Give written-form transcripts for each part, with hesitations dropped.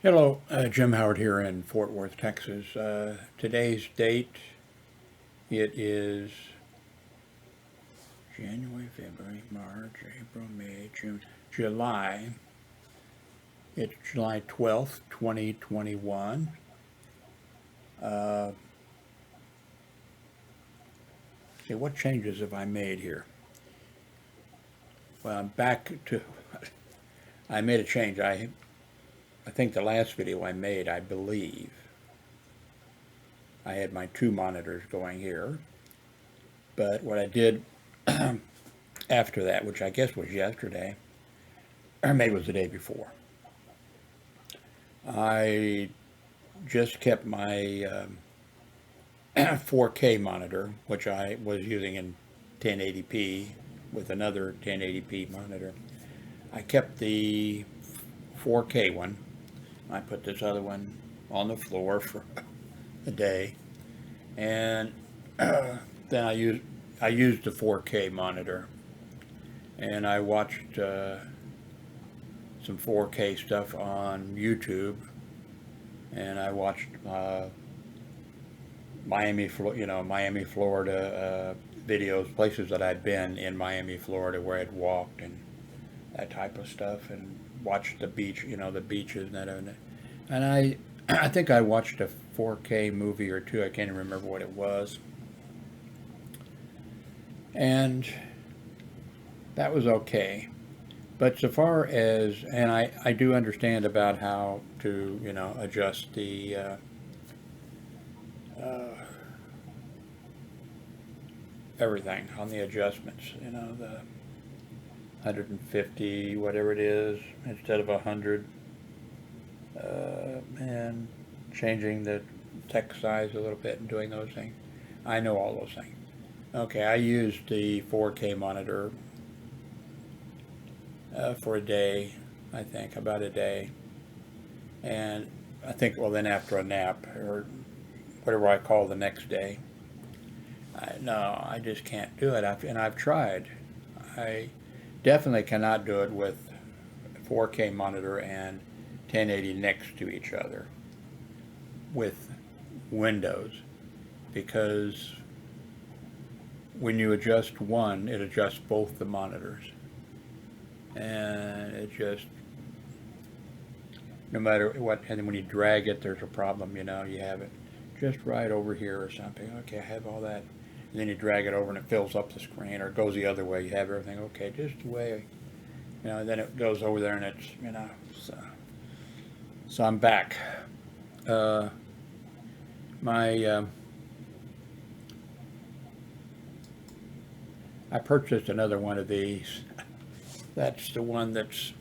Hello, Jim Howard here in Fort Worth, Texas. Today's date, it is January, February, March, April, May, June, July. It's July 12th, 2021. Uh, see, what changes have I made here? Well, I'm back to, I made a change. I think the last video I made, I believe, I had my two monitors going here. But what I did after that, which I guess was yesterday, or maybe it was the day before, I just kept my 4K monitor, which I was using in 1080p with another 1080p monitor. I kept the 4K one. I put this other one on the floor for a day, and then I used the 4K monitor, and I watched some 4K stuff on YouTube, and I watched Miami, Florida videos, places that I'd been in Miami, Florida, where I'd walked and that type of stuff, and watched the beach, the beaches and that. And I think I watched a 4K movie or two. I can't even remember what it was, and that was okay. But so far as, and I do understand about how to, adjust the uh, everything on the adjustments, the 150, whatever it is, instead of 100, and changing the text size a little bit and doing those things. I know all those things. Okay, I used the 4K monitor for a day, I think, about a day. And I think, well, then after a nap, or whatever I call the next day, no, I just can't do it. And I've tried. I definitely cannot do it with 4K monitor and 1080 next to each other with Windows, because when you adjust one, it adjusts both the monitors. And it just, no matter what, and then when you drag it, there's a problem, you have it just right over here or something. Okay, I have all that. And then you drag it over and it fills up the screen, or it goes the other way. You have everything, okay, just the way, then it goes over there and it's, so I'm back. Uh, my, I purchased another one of these. That's the one that's,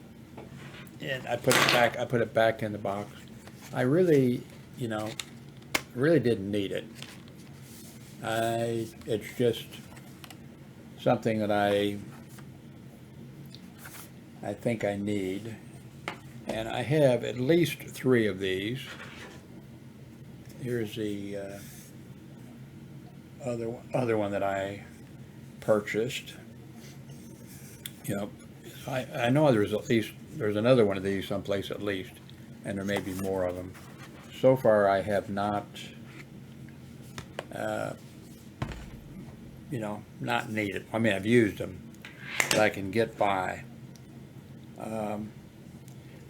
and I put it back in the box. I really, really didn't need it. It's just something that I think I need, and I have at least three of these. Here's the other one that I purchased. I know there's another one of these someplace at least, and there may be more of them. So far, I have not, uh, not needed. I mean, I've used them, but I can get by. Um,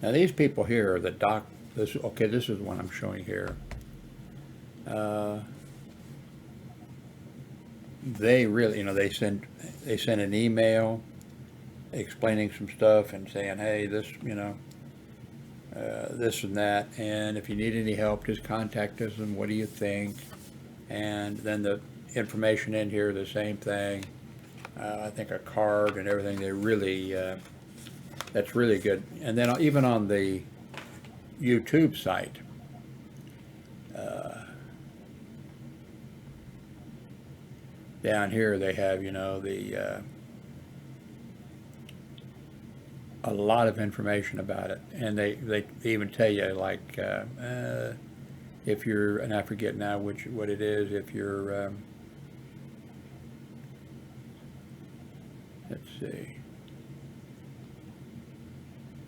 Now these people here are the doc. This is one I'm showing here. Uh, they really, they send an email explaining some stuff and saying, hey, this and that, and if you need any help, just contact us. And what do you think? And then the information in here, the same thing. I think a card and everything. They really, that's really good. And then even on the YouTube site, uh, down here they have, a lot of information about it, and they even tell you, like, if you're, and I forget now what it is, if you're, let's see,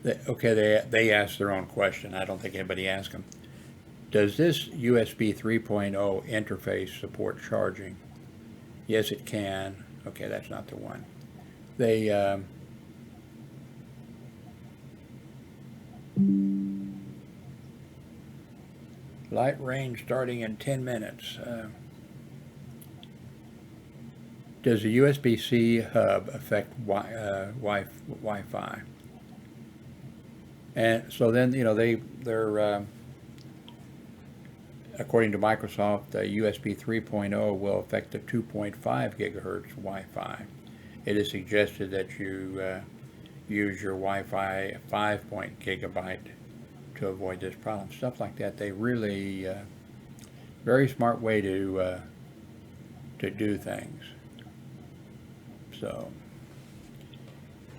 they asked their own question. I don't think anybody asked them. Does this USB 3.0 interface support charging? Yes, it can. Okay, that's not the one. They light range starting in 10 minutes. Does the USB-C hub affect Wi-Fi? And so then, they're according to Microsoft, USB 3.0 will affect the 2.5 gigahertz Wi-Fi. It is suggested that you use your Wi-Fi 5 gigabyte to avoid this problem. Stuff like that. They really very smart way to do things. So,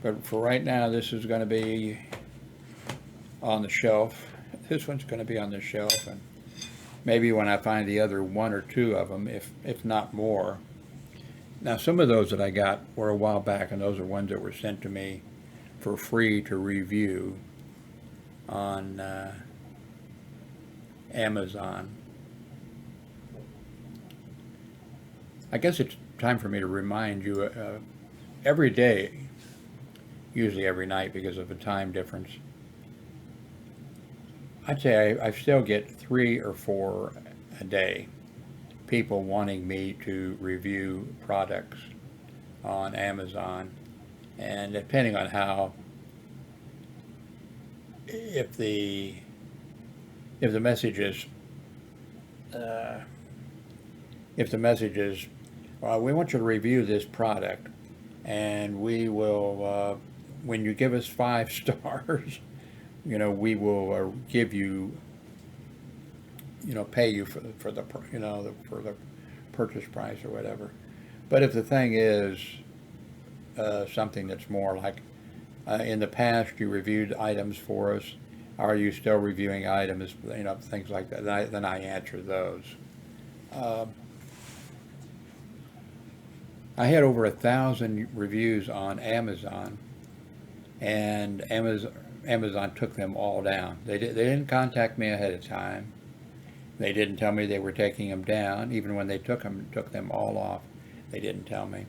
but for right now, this is going to be on the shelf. This one's going to be on the shelf, and maybe when I find the other one or two of them, if not more. Now, some of those that I got were a while back, and those are ones that were sent to me for free to review on Amazon. I guess it's time for me to remind you every day, usually every night because of the time difference. I'd say I still get 3 or 4 a day, people wanting me to review products on Amazon, and depending on how, if the message is well, we want you to review this product, and we will when you give us 5 stars, we will give you, pay you for the for the purchase price or whatever. But if the thing is something that's more like, in the past you reviewed items for us, are you still reviewing items, things like that, then I answer those. I had over 1,000 reviews on Amazon, and Amazon took them all down. They didn't contact me ahead of time. They didn't tell me they were taking them down. Even when they took them all off, they didn't tell me.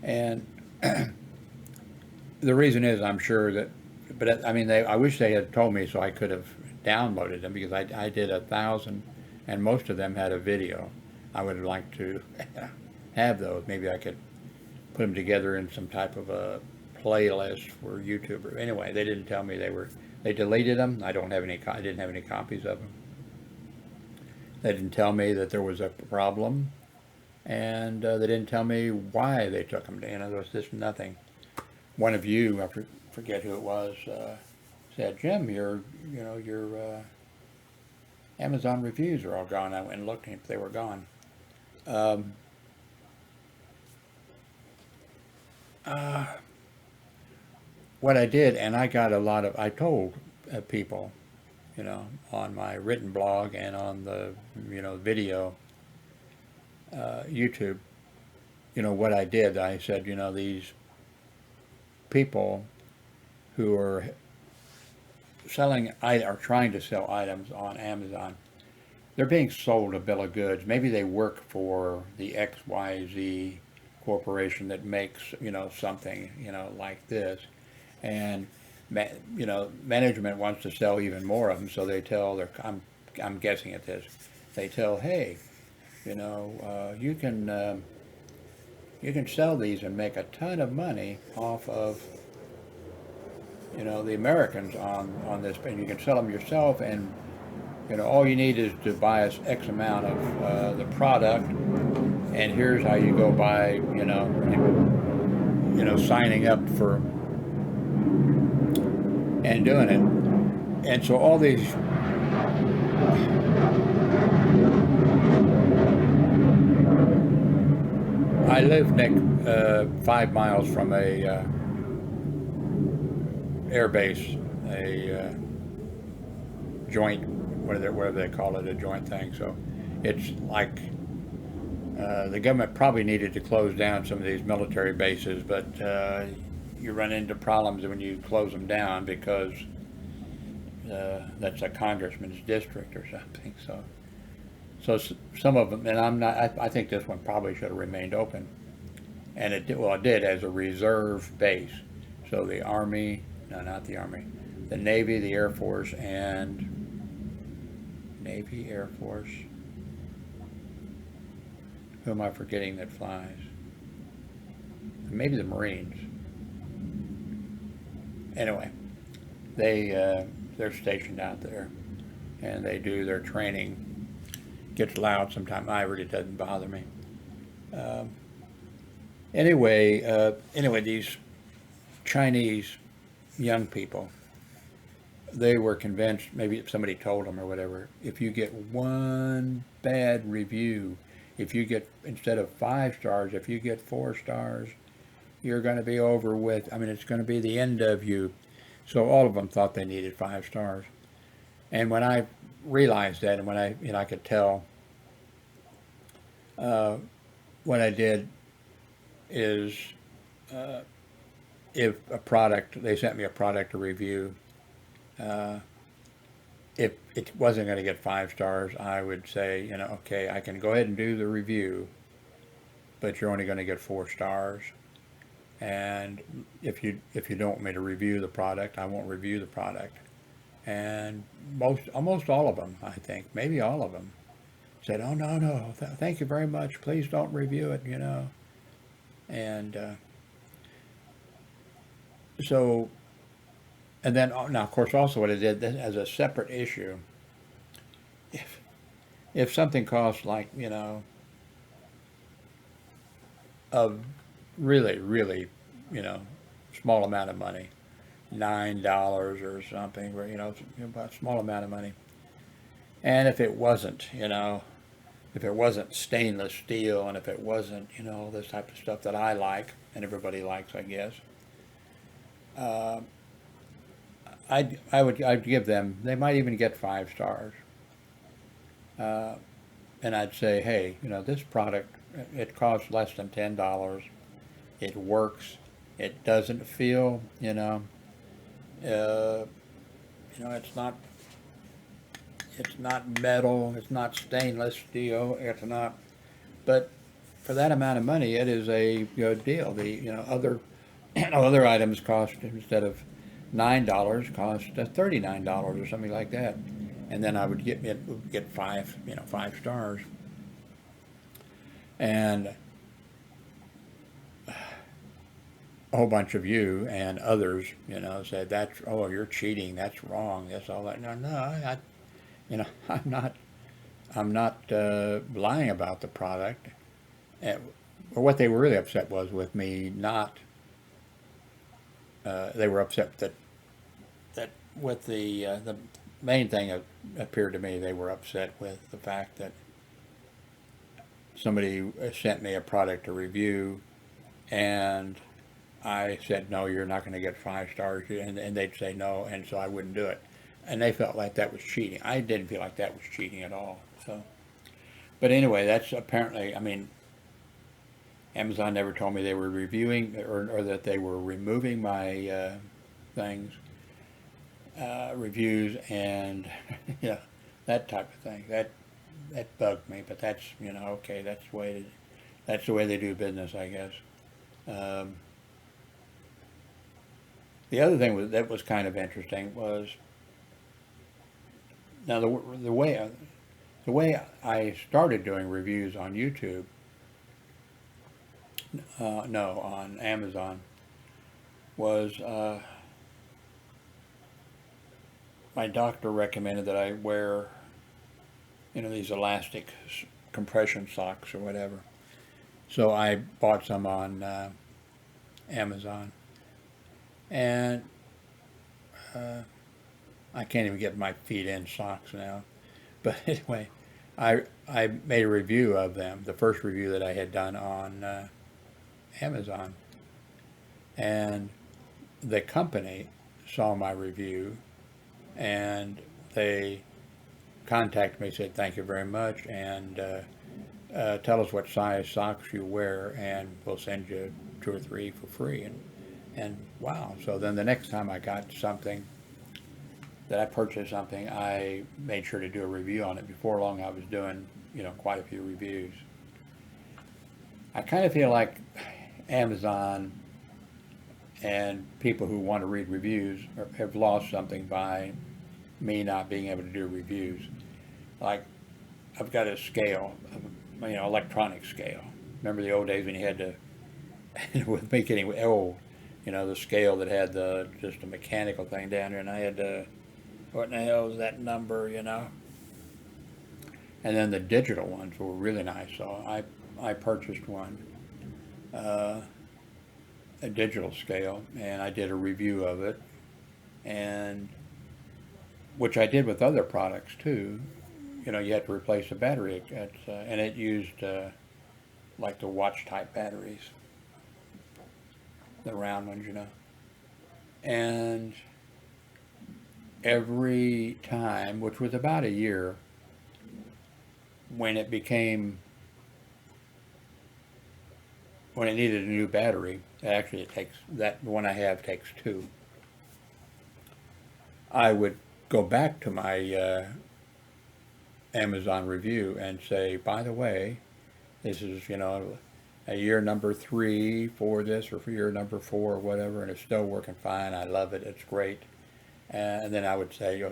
And the reason is, I'm sure that, but I mean, I wish they had told me so I could have downloaded them, because I did 1,000, and most of them had a video. I would have liked to have those. Maybe I could put them together in some type of a playlist for YouTube. Anyway, they didn't tell me they deleted them. I didn't have any copies of them. They didn't tell me that there was a problem, and they didn't tell me why they took them down. There was just nothing. One of you, I forget who it was, said, "Jim, your Amazon reviews are all gone." I went and looked, and if they were gone. What I did, and I got I told people, on my written blog and on the, video, YouTube, what I did. I said, these people who are trying to sell items on Amazon, they're being sold a bill of goods. Maybe they work for the XYZ corporation that makes, something, like this. And, management wants to sell even more of them, so they tell I'm guessing at this, they tell, hey, you can sell these and make a ton of money off of, the Americans on this, and you can sell them yourself, and, all you need is to buy us X amount of the product, and here's how you go by, signing up for and doing it. And so all these I live, Nick, 5 miles from a air base, a joint, whatever they call it, a joint thing. So it's like the government probably needed to close down some of these military bases, but you run into problems when you close them down because that's a congressman's district or something. So some of them, and I'm not. I think this one probably should have remained open, and it did, well, it did as a reserve base. So the Army, no, not the Army, the Navy, the Air Force, and Navy, Air Force. Who am I forgetting that flies? Maybe the Marines. Anyway, they're stationed out there, and they do their training. Gets loud sometimes. I really doesn't bother me. Um, anyway, these Chinese young people, they were convinced, maybe if somebody told them or whatever, if you get one bad review, if you get, instead of 5 stars, if you get 4 stars, you're going to be over with. I mean, it's going to be the end of you. So all of them thought they needed 5 stars. And when I realized that, and when I could tell, what I did is, if a product, they sent me a product to review, uh, if it wasn't going to get 5 stars, I would say, okay, I can go ahead and do the review, but you're only going to get 4 stars. And if you don't want me to review the product, I won't review the product. And almost all of them, I think, maybe all of them, said, "Oh, no, thank you very much. Please don't review it." And so, and then now, of course, also what I did as a separate issue, if something costs like a really, really, small amount of money, $9 or something, where about a small amount of money, and if it wasn't, if it wasn't stainless steel, and if it wasn't, this type of stuff that I like and everybody likes, I guess, uh, I'd give them. They might even get 5 stars, uh, and I'd say, hey, this product, it costs less than $10. It works. It doesn't feel, it's not metal. It's not stainless steel. It's not. But for that amount of money, it is a good deal. The other other items cost, instead of $9, cost $39 or something like that, and then I would get 5 stars, and a whole bunch of you and others, said, that's, oh, you're cheating. That's wrong. That's all that. No, I'm not lying about the product. Or what they were really upset was with me not. They were upset that with the main thing that appeared to me, they were upset with the fact that somebody sent me a product to review, and I said, no, you're not going to get 5 stars, and they'd say no, and so I wouldn't do it. And they felt like that was cheating. I didn't feel like that was cheating at all. So, but anyway, that's apparently, I mean, Amazon never told me they were reviewing or that they were removing my things, reviews, and that type of thing. That bugged me. But that's okay. That's the way they do business, I guess. Um, the other thing that was kind of interesting was, now the way I started doing reviews on YouTube. No, on Amazon, was my doctor recommended that I wear, these elastic compression socks or whatever. So I bought some on Amazon, and I can't even get my feet in socks now. But anyway, I made a review of them, the first review that I had done on Amazon, and the company saw my review, and they contacted me, said thank you very much, and tell us what size socks you wear, and we'll send you 2 or 3 for free. And And wow, so then the next time I got something, that I purchased something, I made sure to do a review on it. Before long, I was doing, quite a few reviews. I kind of feel like Amazon and people who want to read reviews have lost something by me not being able to do reviews. Like, I've got a scale, electronic scale. Remember the old days when you had to, with me getting old, the scale that had just a mechanical thing down there, and I had to, what in the hell is that number? And then the digital ones were really nice, so I purchased one, uh, a digital scale, and I did a review of it, and which I did with other products too. You had to replace the battery, and it used like the watch type batteries, the round ones. And every time, which was about a year, when it became, when it needed a new battery, actually it takes, that one I have takes two, I would go back to my Amazon review and say, by the way, this is, a year number 3 for this, or for year number 4 or whatever, and it's still working fine. I love it. It's great. And then I would say,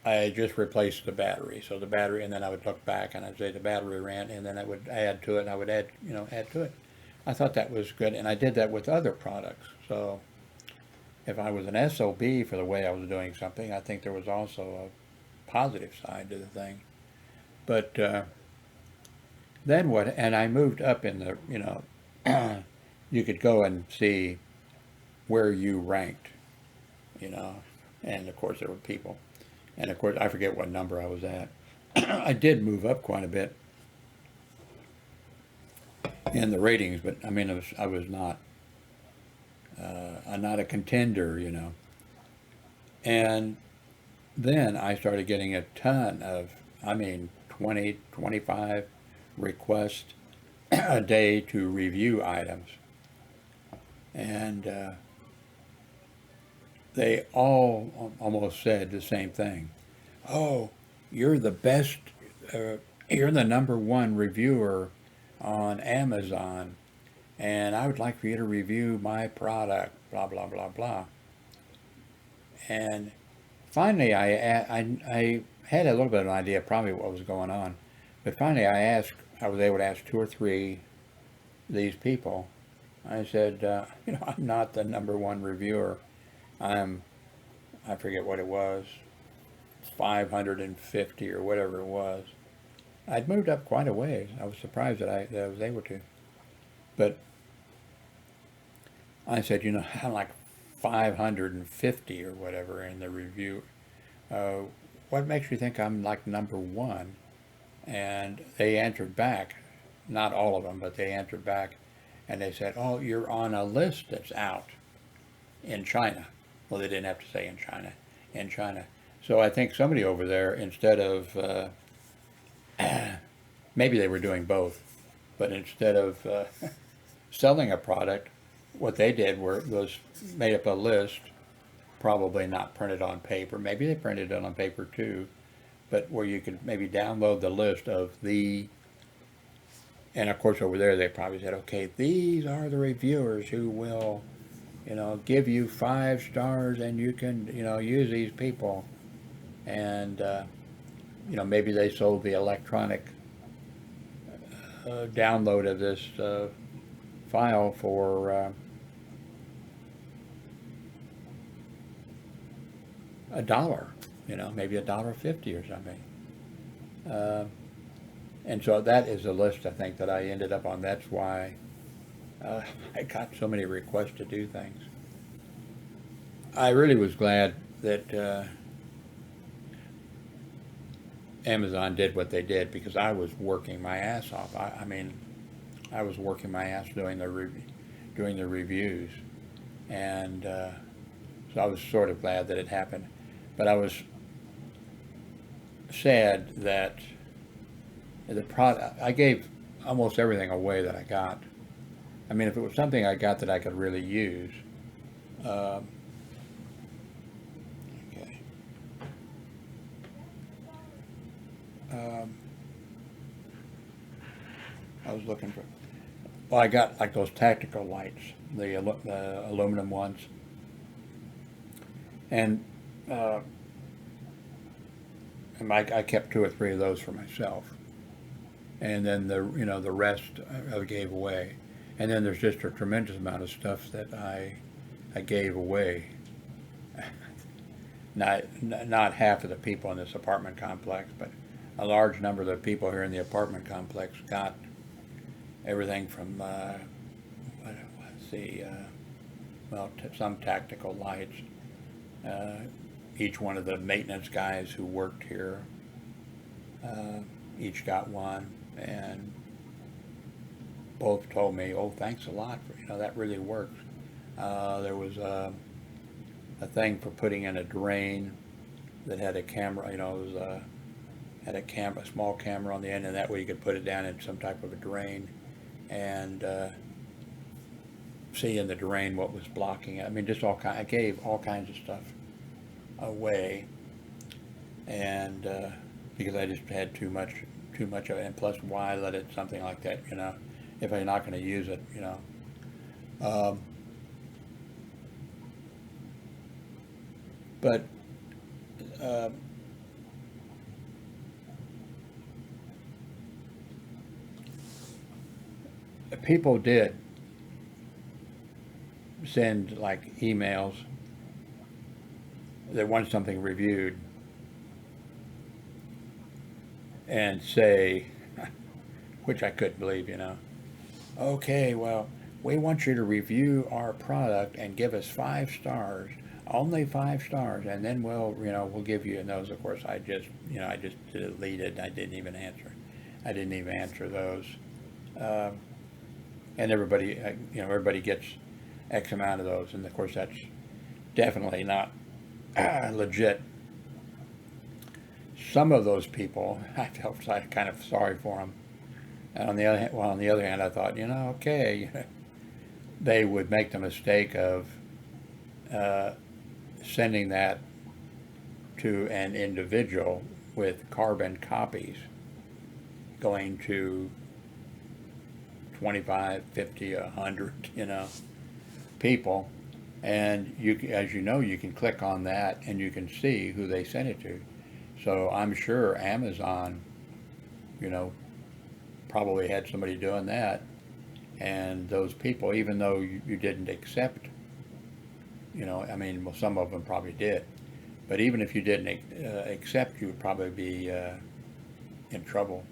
I just replaced the battery. So the battery, and then I would look back and I'd say the battery ran, and then I would add to it, and I would add to it. I thought that was good, and I did that with other products. So if I was an SOB for the way I was doing something, I think there was also a positive side to the thing. But then what, and I moved up in you could go and see where you ranked, you know, and of course there were people. And of course, I forget what number I was at. I did move up quite a bit in the ratings, but I mean, I was not, not a contender. And then I started getting a ton of, 20, 25 requests a day to review items. And they all almost said the same thing. Oh, you're the best, you're the number one reviewer on Amazon, and I would like for you to review my product, blah, blah, blah, blah. And finally, I had a little bit of an idea probably what was going on, but finally I was able to ask 2 or 3 these people. I said, I'm not the number one reviewer. I forget what it was, 550 or whatever it was. I'd moved up quite a ways. I was surprised that I was able to. But I said, I'm like 550 or whatever in the review. What makes you think I'm like number one? And they answered back, not all of them, but they answered back, and they said, oh, you're on a list that's out in China. Well, they didn't have to say in China. So I think somebody over there, instead of, maybe they were doing both, but instead of selling a product, what they did was made up a list, probably not printed on paper. Maybe they printed it on paper too, but where you could maybe download the list of and of course over there they probably said, okay, these are the reviewers who will, give you 5 stars, and you can, use these people. And, maybe they sold the electronic download of this file for $1, maybe $1.50 or something. And so that is a list, I think, that I ended up on. That's why I got so many requests to do things. I really was glad that Amazon did what they did, because I was working my ass off. I was working my ass doing the reviews, and so I was sort of glad that it happened. But I was sad that the product, I gave almost everything away that I got. I mean, if it was something I got that I could really use. Um, okay. Um, I was looking for. Well, I got like those tactical lights, the aluminum ones, and uh, I kept two or three of those for myself, and then the rest I gave away, and then there's just a tremendous amount of stuff that I gave away. Not half of the people in this apartment complex, but a large number of the people here in the apartment complex got everything from let's see, some tactical lights. Uh, each one of the maintenance guys who worked here each got one, and both told me, "Oh, thanks a lot for that really works." There was a thing for putting in a drain that had a camera. It was had a small camera on the end, and that way you could put it down in some type of a drain and see in the drain what was blocking it. I mean, just I gave all kinds of stuff away, and because I just had too much of it, and plus, why let it something like that, if I'm not going to use it, Um, but uh, people did send like emails that want something reviewed and say, which I couldn't believe, okay, well, we want you to review our product and give us 5 stars, only 5 stars, and then we'll give you. And those, of course, I just deleted. I didn't even answer. I didn't even answer those. Um, and everybody gets X amount of those, and of course that's definitely not legit. Some of those people, I felt kind of sorry for them. And on the other hand, I thought, okay, they would make the mistake of uh, sending that to an individual with carbon copies, going to 25, 50, 100, people, and as you can click on that and you can see who they sent it to. So I'm sure Amazon, you know, probably had somebody doing that, and those people, even though you didn't accept, I mean, well, some of them probably did, but even if you didn't accept, you would probably be in trouble.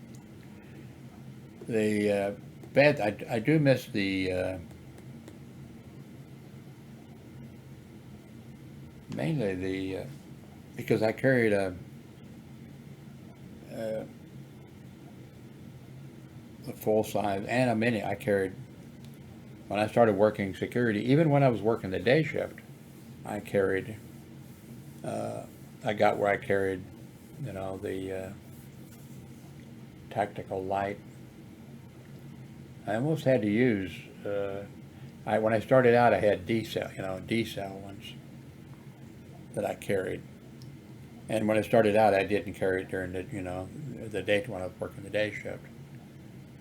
The I do miss the mainly because I carried a full size and a mini. I carried when I started working security. Even when I was working the day shift, I carried. Uh, I got where I carried, the tactical light. I almost had to use. When I started out, I had D cell, D cell ones that I carried. And when I started out, I didn't carry it during the day when I was working the day shift.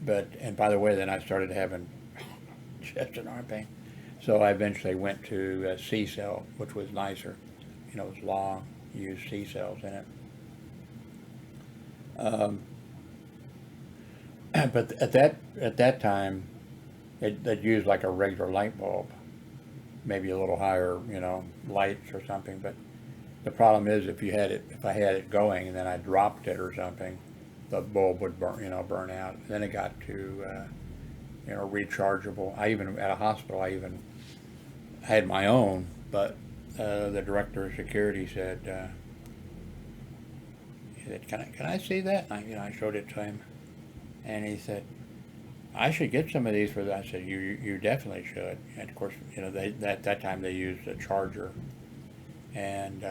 And by the way, then I started having chest and arm pain. So I eventually went to C cell, which was nicer. It was long, used C cells in it. Um, but at that time, they'd use like a regular light bulb, maybe a little higher, lights or something. But the problem is if I had it going and then I dropped it or something, the bulb would burn out. Then it got to, rechargeable. At a hospital, I had my own, but the director of security said, can I see that? And I showed it to him, and he said, I should get some of these for that. I said, you definitely should. And of course, at that time they used a charger. And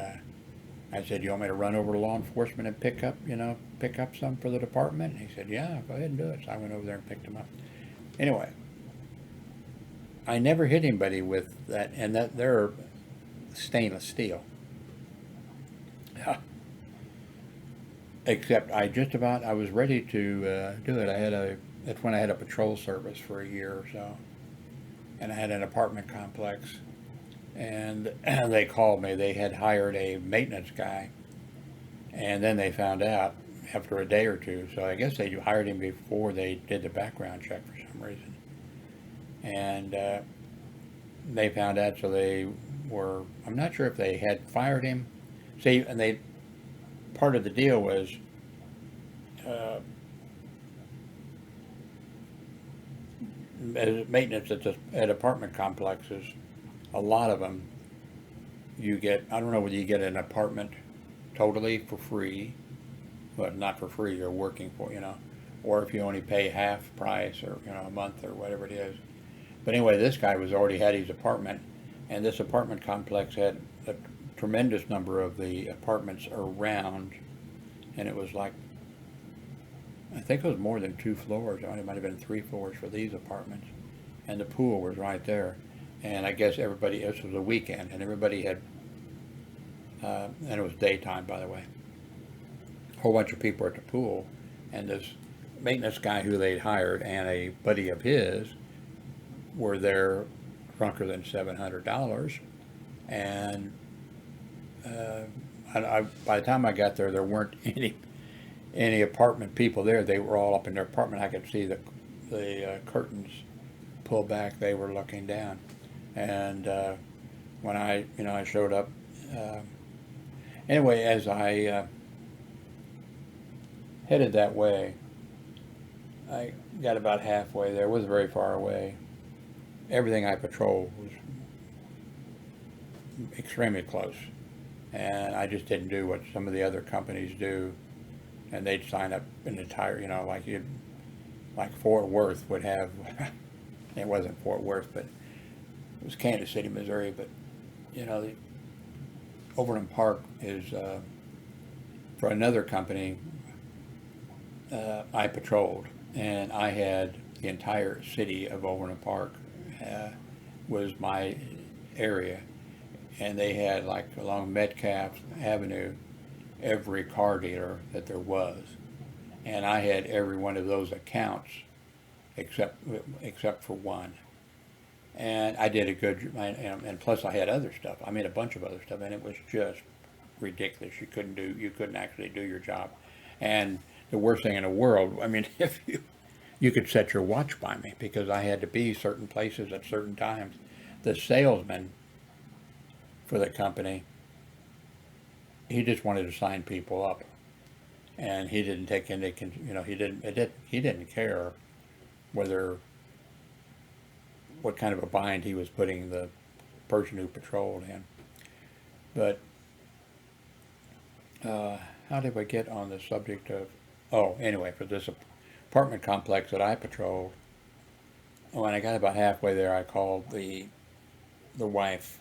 I said, you want me to run over to law enforcement and pick up some for the department? And he said, yeah, go ahead and do it. So I went over there and picked them up. Anyway, I never hit anybody with that, and that they're stainless steel. Except I was ready to do it. That's when I had a patrol service for a year or so, and I had an apartment complex, and they called me. They had hired a maintenance guy, and then they found out after a day or two. So I guess they hired him before they did the background check for some reason, and they found out. So they were. I'm not sure if they had fired him. See, and they part of the deal was. As maintenance at apartment complexes, a lot of them you get. I don't know whether you get an apartment totally for free, but not for free. You're working for, or if you only pay half price or a month or whatever it is. But anyway, this guy was already had his apartment, and this apartment complex had a tremendous number of the apartments around, and it was like. I think it was more than 2 floors. It might have been 3 floors for these apartments. And the pool was right there. And I guess this was a weekend, and everybody had, and it was daytime, by the way. A whole bunch of people were at the pool. And this maintenance guy who they'd hired and a buddy of his were there drunker than $700. And by the time I got there weren't any apartment people there. They were all up in their apartment. I could see the curtains pull back. They were looking down, and when I showed up. Anyway, as I headed that way, I got about halfway there. It wasn't very far away. Everything I patrolled was extremely close, and I just didn't do what some of the other companies do. And they'd sign up an entire, like Fort Worth would have, it wasn't Fort Worth, but it was Kansas City, Missouri, but, the Overland Park is, for another company, I patrolled, and I had the entire city of Overland Park was my area, and they had, like, along Metcalf Avenue, every car dealer that there was, and I had every one of those accounts except for one, and I did a good, and plus I had other stuff. I mean, a bunch of other stuff, and it was just ridiculous. You couldn't actually do your job, and the worst thing in the world. I mean, if you could set your watch by me because I had to be certain places at certain times. The salesman for the company. He just wanted to sign people up, and he didn't take into he didn't care what kind of a bind he was putting the person who patrolled in. But how did we get on the subject of? Oh, anyway, for this apartment complex that I patrolled, when I got about halfway there, I called the wife.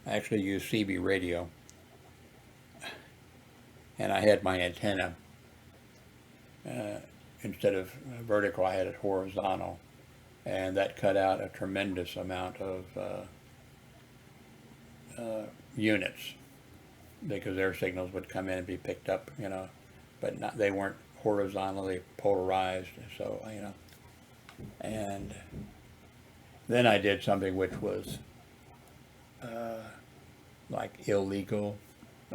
I actually used CB radio, and I had my antenna, instead of vertical, I had it horizontal, and that cut out a tremendous amount of units, because their signals would come in and be picked up, but they weren't horizontally polarized, so, and then I did something which was like illegal,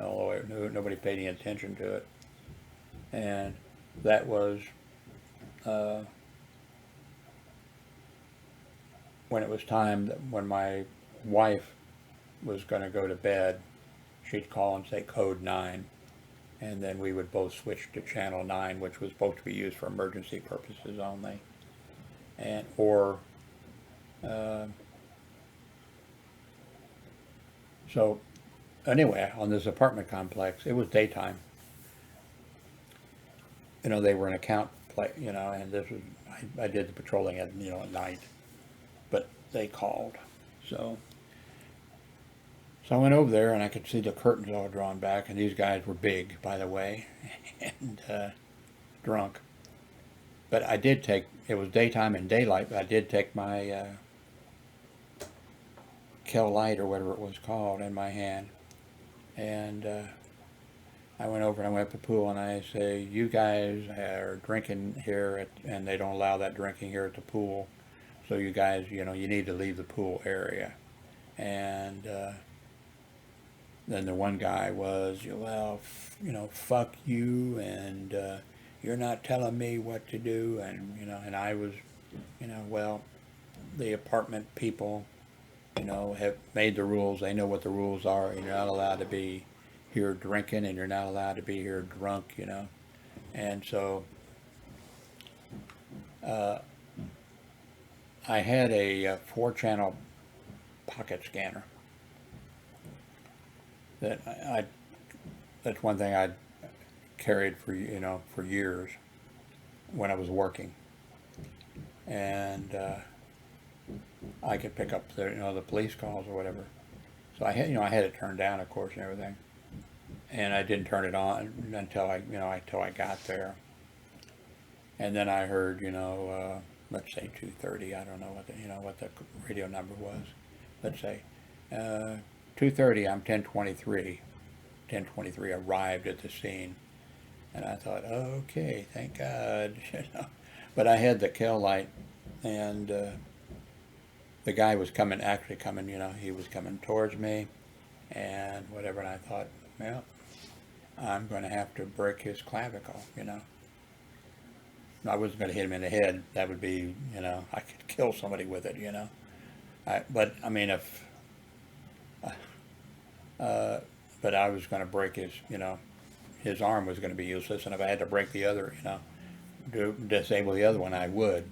although nobody paid any attention to it, and that was when it was time when my wife was going to go to bed, she'd call and say code 9, and then we would both switch to channel 9, which was supposed to be used for emergency purposes only, and so anyway, on this apartment complex, it was daytime. They were an account play, and this was, I did the patrolling at night, but they called. So I went over there, and I could see the curtains all drawn back, and these guys were big, by the way, and drunk. but I did take, it was daytime and daylight, but I did take my Kel Light or whatever it was called in my hand. And I went over and I went up to the pool and I say, you guys are drinking here and they don't allow that drinking here at the pool. So you guys, you know, you need to leave the pool area. And then the one guy was, well, you know, fuck you, and you're not telling me what to do. And, you know, and I was, you know, well, the apartment people, you know, have made the rules. They know what the rules are. And you're not allowed to be here drinking, and you're not allowed to be here drunk, you know. And so I had a 4-channel pocket scanner that that's one thing I'd carried for, you know, for years when I was working. And I could pick up the, you know, the police calls or whatever. So I had, you know, I had it turned down, of course, and everything. And I didn't turn it on until until I got there. And then I heard, you know, let's say 2:30. I don't know what the radio number was. Let's say 2:30. I'm 10:23. 10:23 arrived at the scene, and I thought, okay, thank God, you know. But I had the Kel Light, and the guy was actually coming, you know, he was coming towards me, and whatever. And I thought, well, I'm going to have to break his clavicle, you know. I wasn't going to hit him in the head. That would be, you know, I could kill somebody with it, you know. But I mean, if, but I was going to break his, you know, his arm was going to be useless, and if I had to break the other, you know, to disable the other one, I would.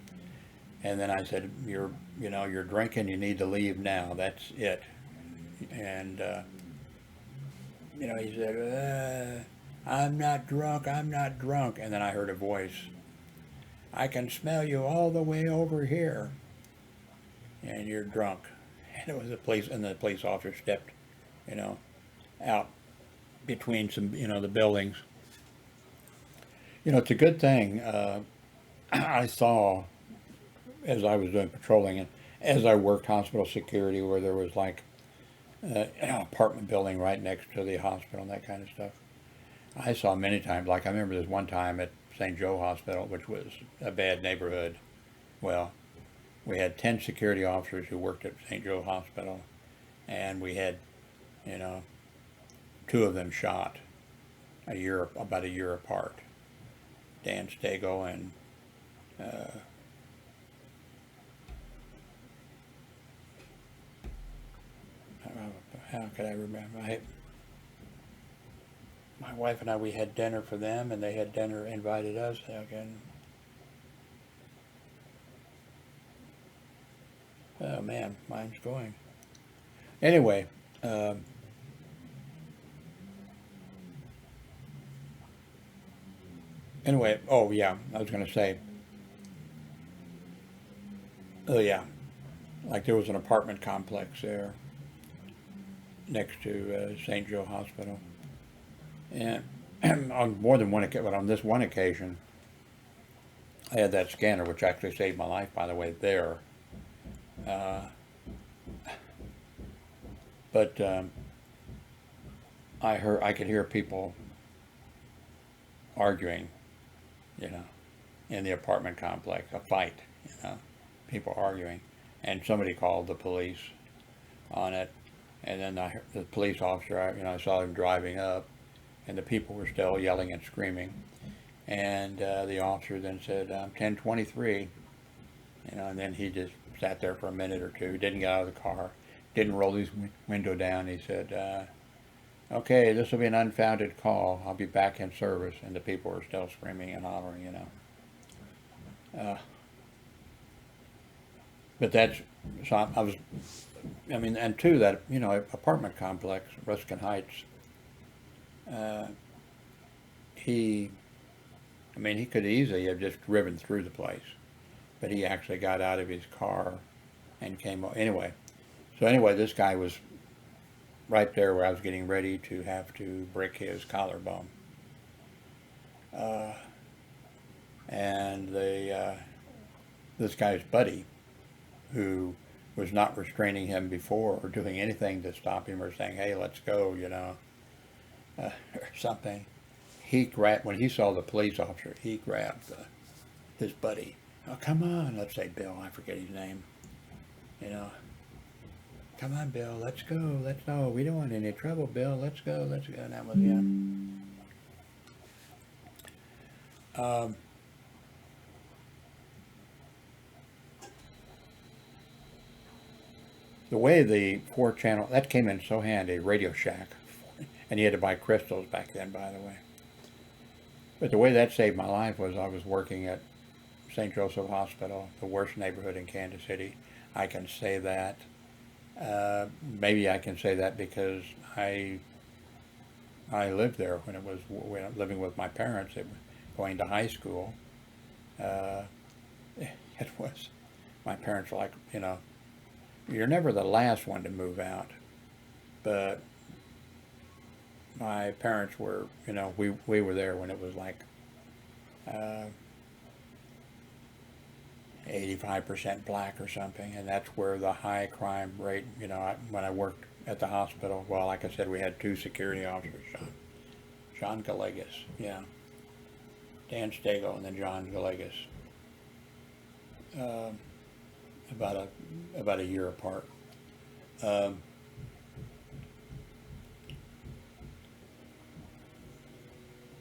And then I said, you're drinking, you need to leave now. That's it. And you know, he said, I'm not drunk, I'm not drunk. And then I heard a voice, I can smell you all the way over here, and you're drunk. And it was the police officer stepped, you know, out between some, you know, the buildings. You know, it's a good thing I saw as I was doing patrolling, and as I worked hospital security, where there was like an apartment building right next to the hospital and that kind of stuff. I saw many times, like I remember this one time at St. Joe Hospital, which was a bad neighborhood. Well, we had 10 security officers who worked at St. Joe Hospital, and we had, you know, 2 of them shot about a year apart. Dan Stagel and how could I remember? My wife and I, we had dinner for them, and they had dinner, invited us again. Oh man, mine's going. Anyway, oh yeah, I was going to say, oh yeah, like there was an apartment complex there next to St. Joe Hospital. And on more than one occasion, but on this one occasion, I had that scanner, which actually saved my life, by the way, there. But I could hear people arguing, you know, in the apartment complex, a fight, you know, people arguing, and somebody called the police on it, and then the police officer, you know, I saw him driving up, and the people were still yelling and screaming, and the officer then said, 10:23, you know, and then he just sat there for a minute or two, didn't get out of the car, didn't roll his window down. He said, okay, this will be an unfounded call. I'll be back in service. And the people were still screaming and hollering, you know. But that's, so I mean, and two, that, you know, apartment complex, Ruskin Heights, he could easily have just driven through the place, but he actually got out of his car and came, anyway. So anyway, this guy was right there where I was getting ready to have to break his collarbone. and this guy's buddy, who was not restraining him before or doing anything to stop him or saying, "Hey, let's go," or something. When he saw the police officer, he grabbed his buddy. "Oh, come on," let's say Bill, I forget his name, you know. "Come on, Bill, let's go, let's go. We don't want any trouble, Bill. Let's go, let's go." And that was him. The way the 4-channel, that came in so handy, Radio Shack. And you had to buy crystals back then, by the way. But the way that saved my life was I was working at St. Joseph Hospital, the worst neighborhood in Kansas City. I can say that. Maybe I can say that because I lived there when living with my parents, going to high school. It was, my parents were like, you're never the last one to move out, but my parents were, we were there when it was like 85% black or something, and that's where the high crime rate, when I worked at the hospital, well, like I said, we had 2 security officers, John Galegas, yeah, Dan Stagel and then John Galegas, about a year apart.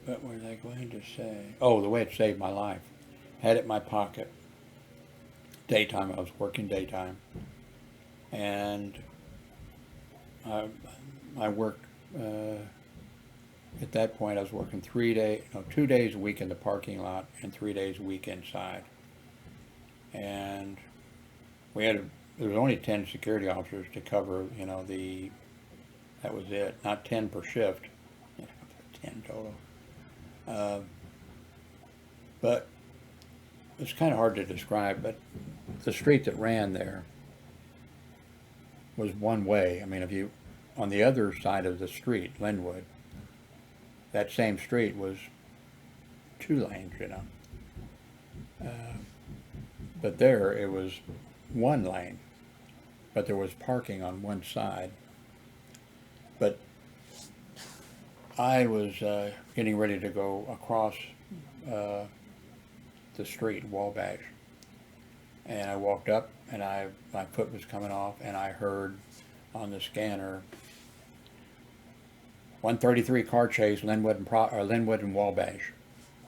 What was I going to say? Oh, the way it saved my life. Had it in my pocket. Daytime, I was working daytime. And I worked, at that point I was working 2 days a week in the parking lot and 3 days a week inside. And there was only 10 security officers to cover, that was it. Not 10 per shift, 10 total. But it's kind of hard to describe, but the street that ran there was one way. I mean, on the other side of the street, Linwood, that same street was 2 lanes, but there it was 1 lane, but there was parking on one side. But I was getting ready to go across the street, Wabash, and I walked up, and my foot was coming off, and I heard on the scanner 133 car chase, Linwood and Wabash,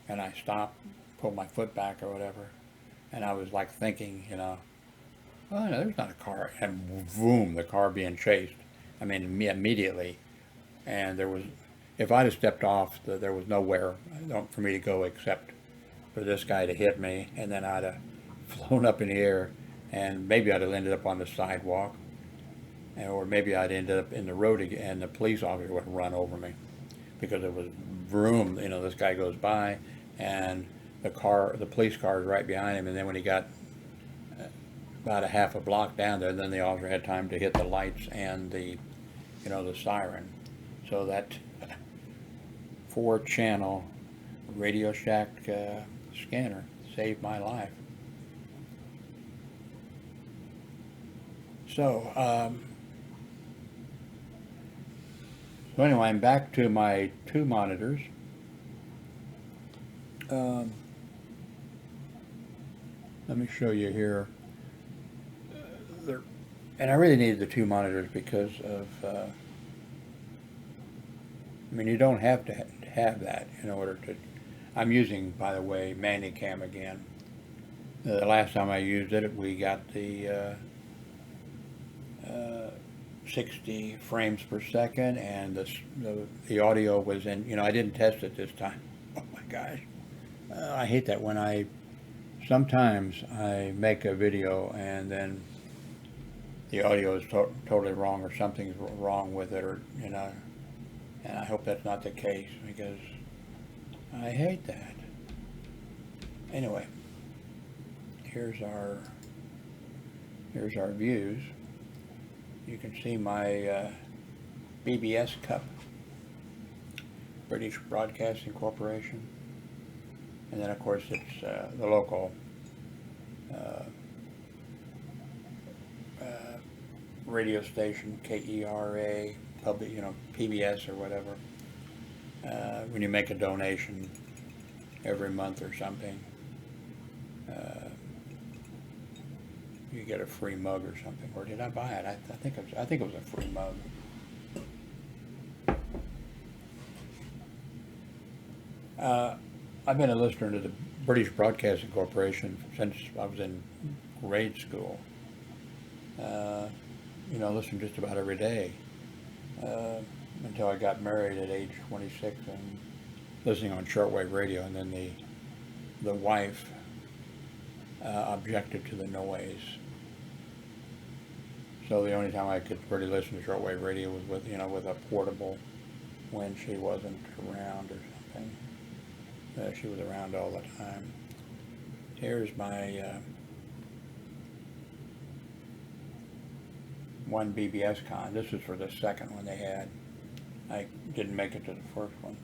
and I stopped, pulled my foot back or whatever, and I was like thinking, oh no, there's not a car, and boom, the car being chased. I mean, immediately, and if I'd have stepped off, there was nowhere for me to go except for this guy to hit me, and then I'd have flown up in the air, and maybe I'd have ended up on the sidewalk, or maybe I'd ended up in the road again, and the police officer would have run over me, because it was vroom, this guy goes by, and the police car is right behind him, and then when he got about a half a block down there, then the officer had time to hit the lights and the siren. So that 4-channel Radio Shack scanner saved my life. So anyway, I'm back to my 2 monitors. Let me show you here. And I really needed the 2 monitors because of, you don't have to have that in order to, I'm using, by the way, Manicam again. The last time I used it, we got the 60 frames per second, and the audio was in, I didn't test it this time. Oh my gosh. I hate that when sometimes I make a video and then the audio is totally wrong, or something's wrong with it, or, and I hope that's not the case, because I hate that. Anyway, here's our views. You can see my BBS cup, British Broadcasting Corporation. And then, of course, it's the local uh, uh, radio station, KERA, public, PBS or whatever. When you make a donation every month or something, uh, you get a free mug or something. Or did I buy it? I think it was a free mug. I've been a listener to the British Broadcasting Corporation since I was in grade school. Listened just about every day until I got married at age 26 and listening on shortwave radio. And then the wife objected to the noise. So the only time I could really listen to shortwave radio was with a portable when she wasn't around or something. She was around all the time. Here's my one BBS con. This is for the second one they had. I didn't make it to the first one.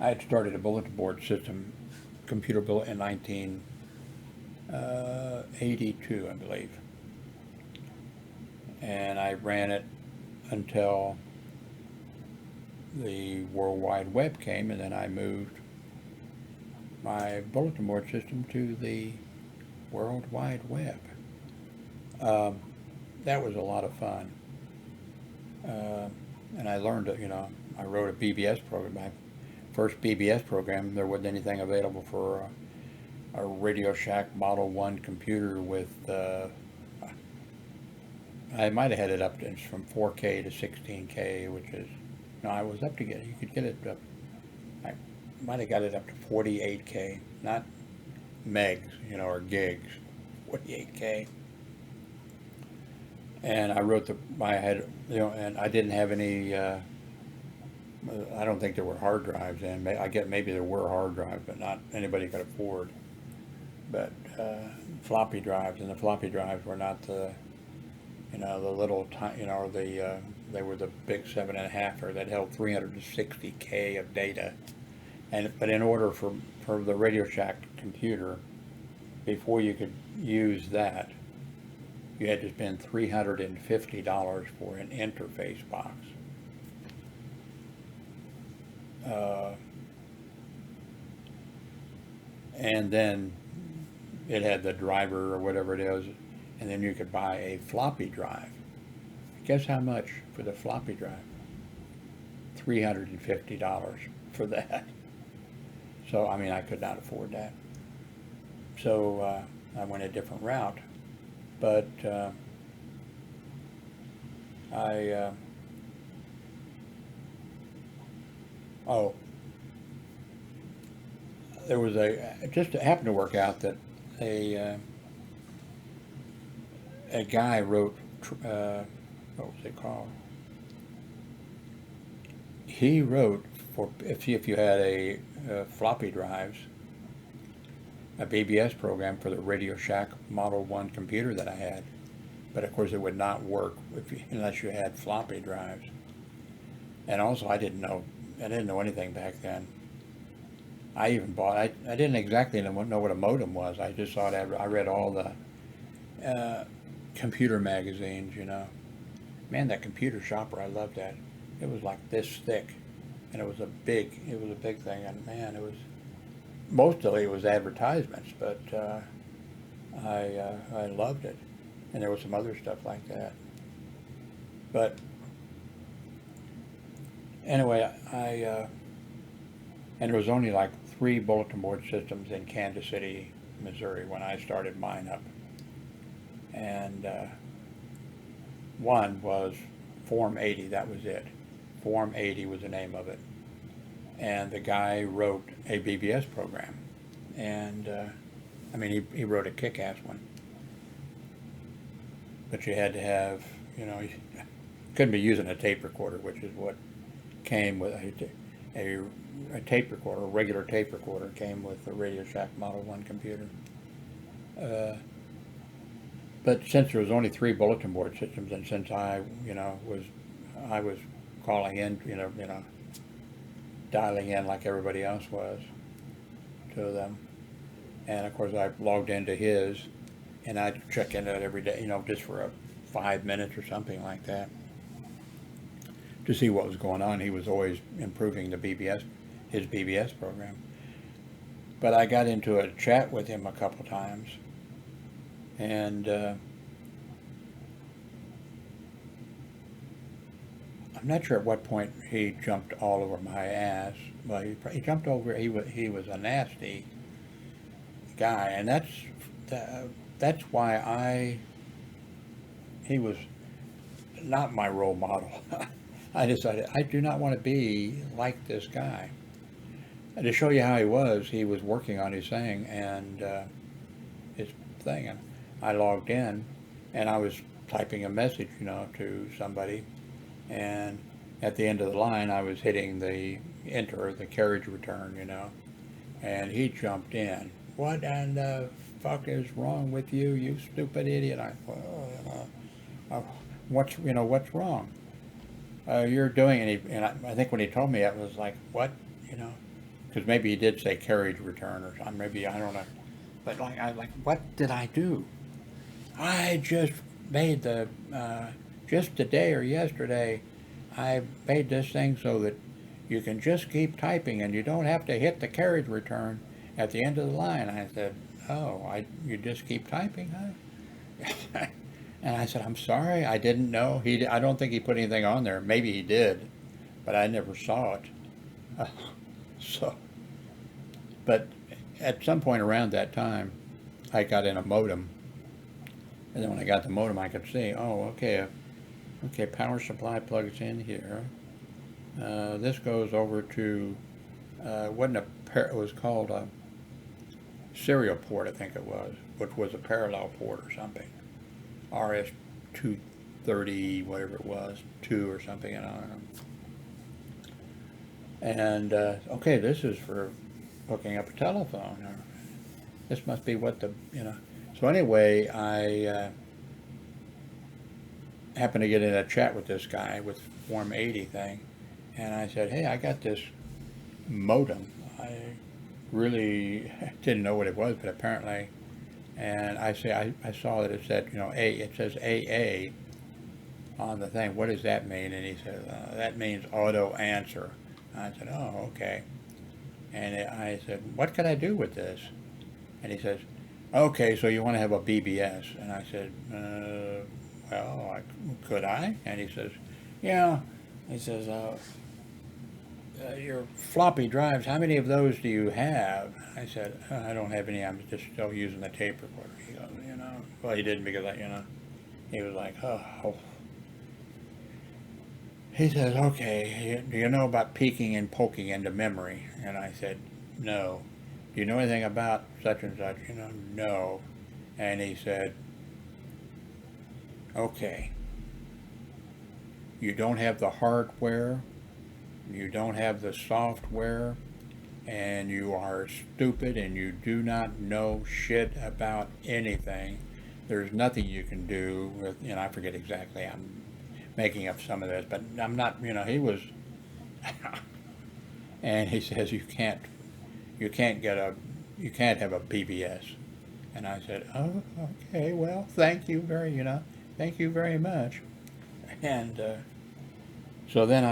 I had started a bulletin board system, computer built in 1982, I believe. And I ran it until the World Wide Web came, and then I moved my bulletin board system to the World Wide Web. That was a lot of fun. And I learned, I wrote a BBS program. My first BBS program, there wasn't anything available for a Radio Shack Model 1 computer with, I might have had it up to, from 4K to 16K, which is, no, I was up to get it. You could get it up, I might have got it up to 48K, not megs, or gigs, 48K. And I wrote and I didn't have any, I don't think there were hard drives in. I get maybe there were hard drives, but not anybody could afford. But floppy drives, and the floppy drives were not the, the little, they were the big 7.5er that held 360K of data. But in order for the Radio Shack computer, before you could use that, you had to spend $350 for an interface box. And then it had the driver or whatever it is, and then you could buy a floppy drive. Guess how much for the floppy drive? $350 for that. So, I could not afford that. So I went a different route. But there was it just happened to work out that a guy wrote, what was it called? He wrote if you had a floppy drives, a BBS program for the Radio Shack Model 1 computer that I had. But of course it would not work unless you had floppy drives. And also I didn't know anything back then. I even bought, I didn't exactly know what a modem was. I just thought I read all the computer magazines, Man, that Computer Shopper, I loved that. It was like this thick, and it was a big thing, and man, mostly it was advertisements, but I loved it. And there was some other stuff like that. But anyway, and there was only like 3 bulletin board systems in Kansas City, Missouri when I started mine up. And one was Form 80, that was it. Form 80 was the name of it. And the guy wrote a BBS program. And he wrote a kick-ass one. But you had to have, you couldn't be using a tape recorder, which is what came with a tape recorder, a regular tape recorder came with the Radio Shack Model 1 computer. But since there was only 3 bulletin board systems, and since I was calling in, dialing in like everybody else was to them. And of course I logged into his, and I'd check into it every day, you know, just for 5 minutes or something like that, to see what was going on. He was always improving the BBS, his BBS program. But I got into a chat with him a couple times, and I'm not sure at what point he jumped all over my ass. Well, he jumped over. He was a nasty guy, and that's why he was not my role model. I decided I do not want to be like this guy. And to show you how he was working on his thing and his thing. And I logged in, and I was typing a message, you know, to somebody. And at the end of the line, I was hitting the enter, the carriage return, you know. And he jumped in. What in the fuck is wrong with you, you stupid idiot? What's wrong? You're doing it. And I think when he told me, it was like, what, you know? Because maybe he did say carriage return or something. Maybe, I don't know. But what did I do? I just made just today or yesterday, I made this thing so that you can just keep typing and you don't have to hit the carriage return at the end of the line. I said, oh, you just keep typing, huh? And I said, I'm sorry, I didn't know. I don't think he put anything on there. Maybe he did, but I never saw it. But at some point around that time, I got in a modem. And then when I got the modem, I could see, oh, okay, power supply plugs in here. This goes over to, it was called a serial port, I think it was, which was a parallel port or something. RS-230, whatever it was, 2 or something, and I don't know. And, okay, this is for hooking up a telephone. This must be what So anyway, I happened to get in a chat with this guy with Form 80 thing, and I said, hey, I got this modem. I really didn't know what it was, but apparently, and I saw that it said, it says AA on the thing. What does that mean? And he said, that means auto answer. I said, oh, okay. And I said, what can I do with this? And he says, okay, so you want to have a BBS. And I said, well, could I? And he says, yeah. He says, your floppy drives, how many of those do you have? I said, I don't have any. I'm just still using the tape recorder. He goes, well, he didn't because, he was like, oh. He says, okay, do you know about peeking and poking into memory? And I said, no. Do you know anything about such and such? No. And he said, okay, you don't have the hardware, you don't have the software, and you are stupid and you do not know shit about anything. There's nothing you can do with, I forget exactly, I'm making up some of this, but I'm not, he was, and he says, you can't have a BBS. And I said, oh, okay, well, thank you very much. And so then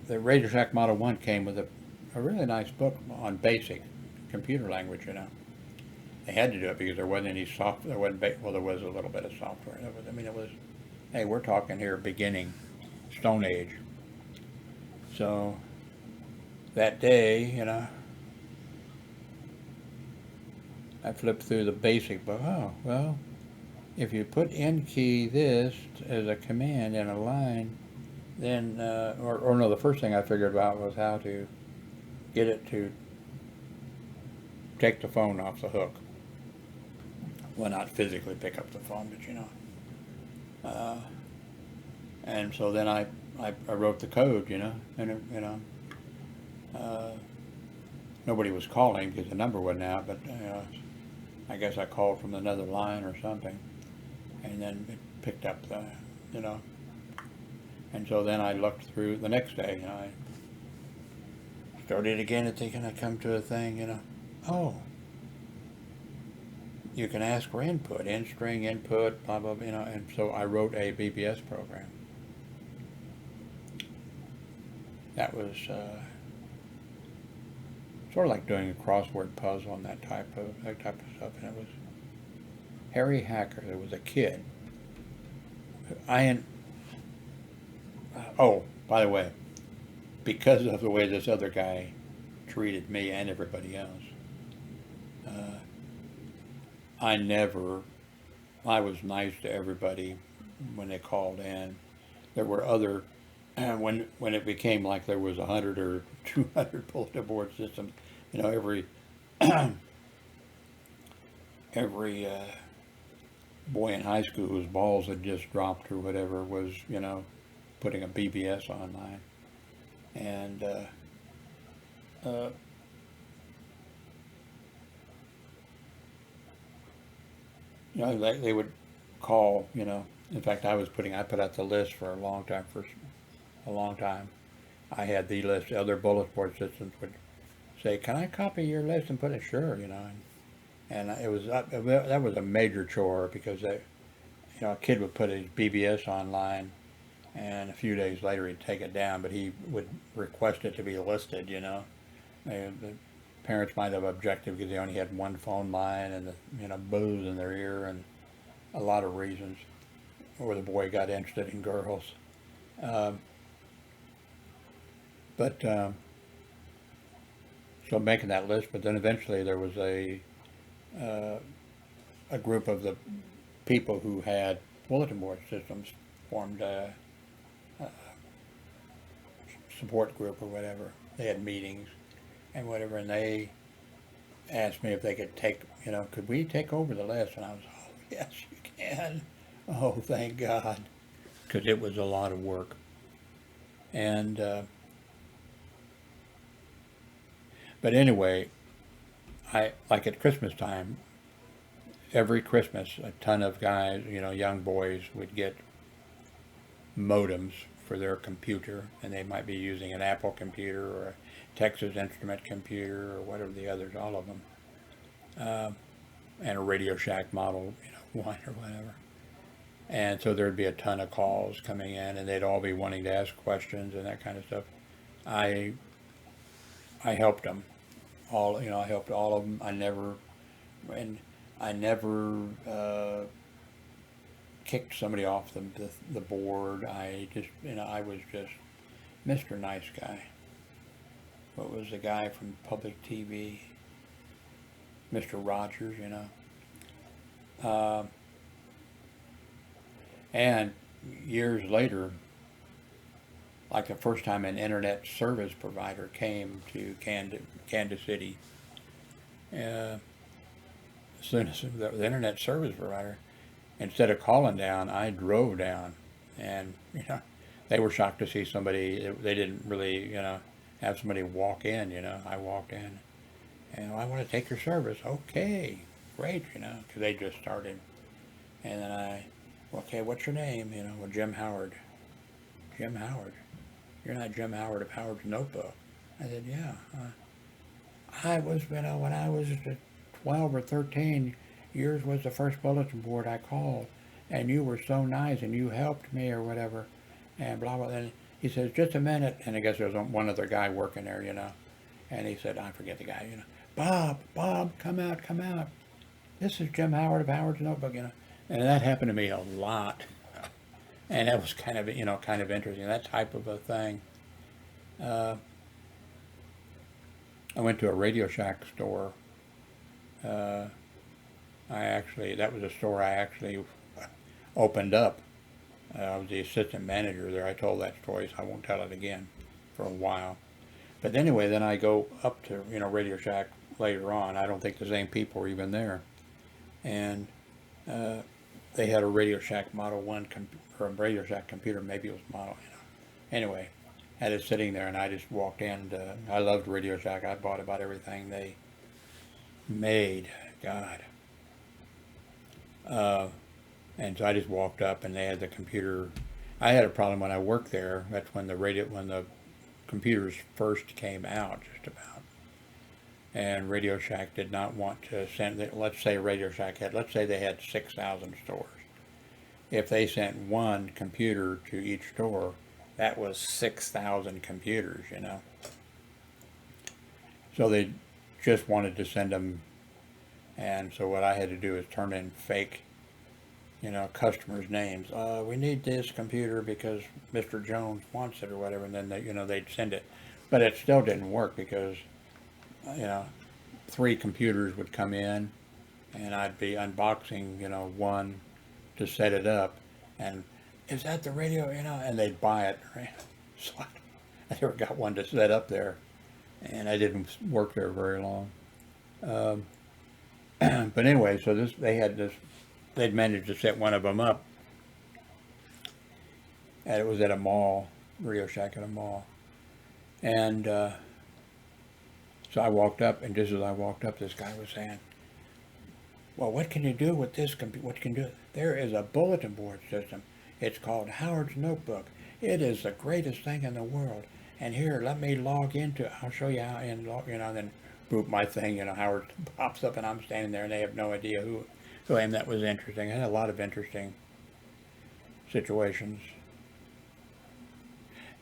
the Radio Shack Model 1 came with a really nice book on basic computer language, They had to do it because there wasn't any software, there was a little bit of software. It was, hey, we're talking here beginning Stone Age. So that day, I flipped through the basic book. Oh, well, if you put N key this as a command in a line, then, or no, the first thing I figured out was how to get it to take the phone off the hook. Well, not physically pick up the phone, but and so then I wrote the code, and nobody was calling because the number wasn't out, but I guess I called from another line or something, and then it picked up the, and so then I looked through the next day, started again and thinking I'd come to a thing, oh, you can ask for input, in-string input, blah, blah, blah, and so I wrote a BBS program. That was sort of like doing a crossword puzzle and that type of stuff, and it was Harry Hacker. There was a kid. Oh, by the way, because of the way this other guy treated me and everybody else, uh, I was nice to everybody when they called in. There were other, when it became like there was 100 or 200 bulletin board systems, every every boy in high school whose balls had just dropped or whatever was, putting a BBS online. And uh, they would call, in fact, I put out the list for a long time. I had the list. Other bulletin board systems would say, "Can I copy your list and put it?" Sure, and it was that was a major chore because a kid would put his BBS online, and a few days later he'd take it down, but he would request it to be listed. The parents might have objected because they only had one phone line and the booze in their ear and a lot of reasons, or the boy got interested in girls. Um, but so making that list, but then eventually there was uh, a group of the people who had bulletin board systems formed a support group or whatever. They had meetings and whatever, and they asked me if they could could we take over the list? And I was, oh, yes, you can. Oh, thank God, because it was a lot of work. And but anyway, I like at Christmas time. Every Christmas, a ton of guys, young boys, would get modems for their computer, and they might be using an Apple computer or a Texas Instrument computer or whatever the others, all of them, and a Radio Shack model, one or whatever. And so there'd be a ton of calls coming in, and they'd all be wanting to ask questions and that kind of stuff. I I helped them all. I helped all of them. And I never kicked somebody off the board. I was just Mr. Nice Guy. What was the guy from public TV? Mr. Rogers. And years later, like the first time an internet service provider came to Kansas City, as soon as the internet service provider, instead of calling down, I drove down, and they were shocked to see somebody. They didn't really have somebody walk in. I walked in, and I want to take your service. Okay, great. Because they just started, and then okay, what's your name? Well, Jim Howard. Jim Howard. You're not Jim Howard of Howard's Notebook. I said, yeah. I was, when I was 12 or 13, yours was the first bulletin board I called, and you were so nice, and you helped me or whatever, and blah, blah. And he says, just a minute, and I guess there was one other guy working there, and he said, I forget the guy, Bob, come out. This is Jim Howard of Howard's Notebook, And that happened to me a lot. And that was kind of interesting, that type of a thing. I went to a Radio Shack store. That was a store I actually opened up. I was the assistant manager there. I told that story, so I won't tell it again for a while. But anyway, then I go up to, Radio Shack later on. I don't think the same people were even there. And they had a Radio Shack Model 1 or a Radio Shack computer, maybe it was Model, Anyway, had it sitting there, and I just walked in. I loved Radio Shack. I bought about everything they made. God. And so I just walked up, and they had the computer. I had a problem when I worked there. That's when the computers first came out, just about. And Radio Shack did not want to send, let's say Radio Shack had, let's say they had 6,000 stores. If they sent one computer to each store, that was 6,000 computers, you know. So they just wanted to send them, and so what I had to do is turn in fake, you know, customers' names. We need this computer because Mr. Jones wants it or whatever, and then they, you know, they'd send it. But it still didn't work because, you know, 3 computers would come in, and I'd be unboxing, you know, one to set it up, and is that the radio, you know, and they'd buy it, right? So I never got one to set up there, and I didn't work there very long. But anyway, so this, they'd managed to set one of them up, and it was at a mall, Radio Shack at a mall, and so I walked up, and just as I walked up, this guy was saying, well, what can you do with this computer? What can you do? There is a bulletin board system. It's called Howard's Notebook. It is the greatest thing in the world. And here, let me log into it. I'll show you how, and you know, then boop my thing, you know, Howard pops up and I'm standing there and they have no idea who I am. That was interesting. I had a lot of interesting situations.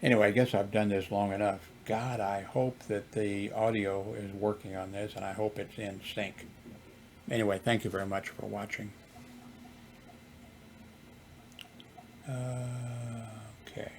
Anyway, I guess I've done this long enough. God, I hope that the audio is working on this, and I hope it's in sync. Anyway, thank you very much for watching. Okay.